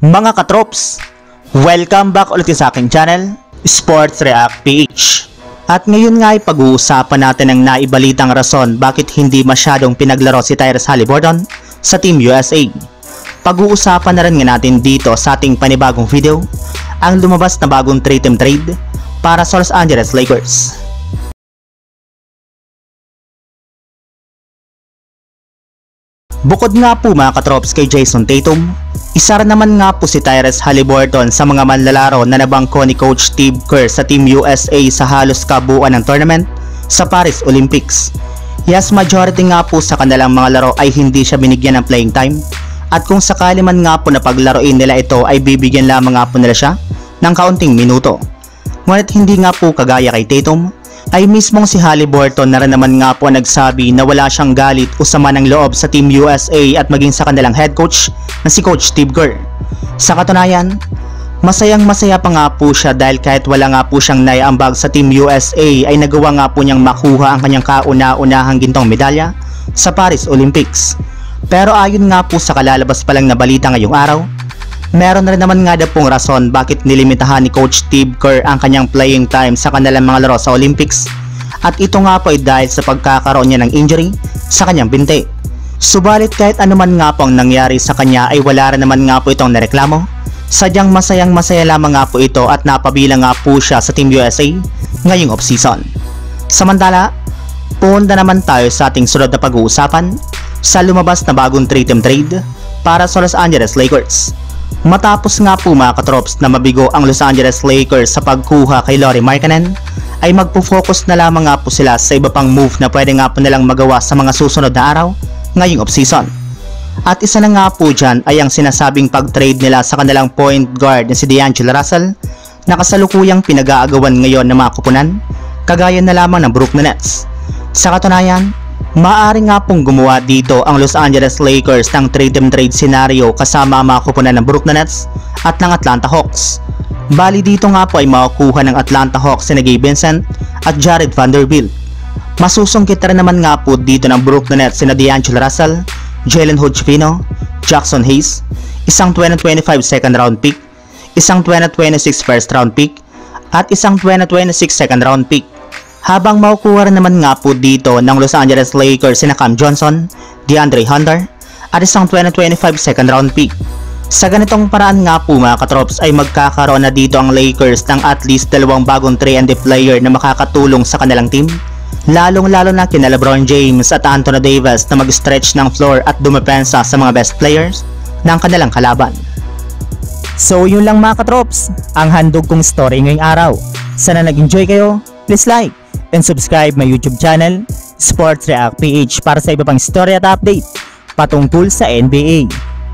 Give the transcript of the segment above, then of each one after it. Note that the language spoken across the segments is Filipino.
Mga katrops, welcome back ulit sa aking channel, Sports React PH. At ngayon nga ay pag-uusapan natin ang naibalitang rason bakit hindi masyadong pinaglaro si Tyrese Haliburton sa Team USA. Pag-uusapan na rin nga natin dito sa ating panibagong video ang lumabas na bagong 3-team trade para sa Los Angeles Lakers. Bukod nga po mga katrops kay Jason Tatum, isa rin naman nga po si Tyrese Haliburton sa mga manlalaro na nabangko ni Coach Steve Kerr sa Team USA sa halos kabuuan ng tournament sa Paris Olympics. Yes, majority nga po sa kanilang mga laro ay hindi siya binigyan ng playing time, at kung sakali man nga po na paglaruin nila ito ay bibigyan lamang nga po nila siya ng kaunting minuto. Ngunit hindi nga po kagaya kay Tatum, ay mismong si Haliburton na rin naman nga po nagsabi na wala siyang galit o sama ng loob sa Team USA at maging sa kanilang head coach na si Coach Steve Kerr. Sa katunayan, masayang masaya pa nga po siya dahil kahit wala nga po siyang naiambag sa Team USA ay nagawa nga po niyang makuha ang kanyang kauna-unahang gintong medalya sa Paris Olympics. Pero ayon nga po sa kalalabas pa lang na balita ngayong araw, meron na rin naman nga daw pong rason bakit nilimitahan ni Coach Steve Kerr ang kanyang playing time sa kanilang mga laro sa Olympics, at ito nga po ay dahil sa pagkakaroon niya ng injury sa kanyang binti. Subalit kahit anuman nga po ang nangyari sa kanya ay wala rin naman nga po itong nareklamo. Sadyang masayang masaya lamang nga po ito at napabilang nga po siya sa Team USA ngayong offseason. Samantala, punta naman tayo sa ating sunod na pag-uusapan sa lumabas na bagong 3-team trade para sa Los Angeles Lakers. Matapos nga po mga katrops na mabigo ang Los Angeles Lakers sa pagkuha kay Lauri Markkanen, ay magpo-focus na lamang nga po sila sa iba pang move na pwede nga po nilang magawa sa mga susunod na araw ngayong offseason. At isa na nga po dyan ay ang sinasabing pag-trade nila sa kanilang point guard na si D'Angelo Russell na kasalukuyang pinag-aagawan ngayon ng mga kupunan, kagaya na lamang ng Brooklyn Nets. Sa katunayan, maaari nga pong gumawa dito ang Los Angeles Lakers ng 3-team trade scenario kasama ang mga kupunan ng Brooklyn Nets at ng Atlanta Hawks. Bali dito nga po ay makukuha ng Atlanta Hawks si Gabe Vincent at Jared Vanderbilt. Masusungkit rin naman nga po dito ng Brooklyn Nets si D'Angelo Russell, Jalen Hood-Schifino, Jackson Hayes, isang 2025 second round pick, isang 2026 first round pick, at isang 2026 second round pick. Habang makukuha rin naman nga po dito ng Los Angeles Lakers si Cam Johnson, DeAndre Hunter, at isang 2025 second round pick. Sa ganitong paraan nga po mga katrops ay magkakaroon na dito ang Lakers ng at least dalawang bagong 3-and-D player na makakatulong sa kanilang team, lalong-lalo na kina LeBron James at Anthony Davis na mag-stretch ng floor at dumepensa sa mga best players ng kanilang kalaban. So yun lang mga katrops, ang handog kong story ngayong araw. Sana nag-enjoy kayo, please like and subscribe my YouTube channel, Sports React PH, para sa iba pang story at update patungkol sa NBA.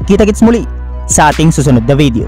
Kita-kits muli sa ating susunod na video.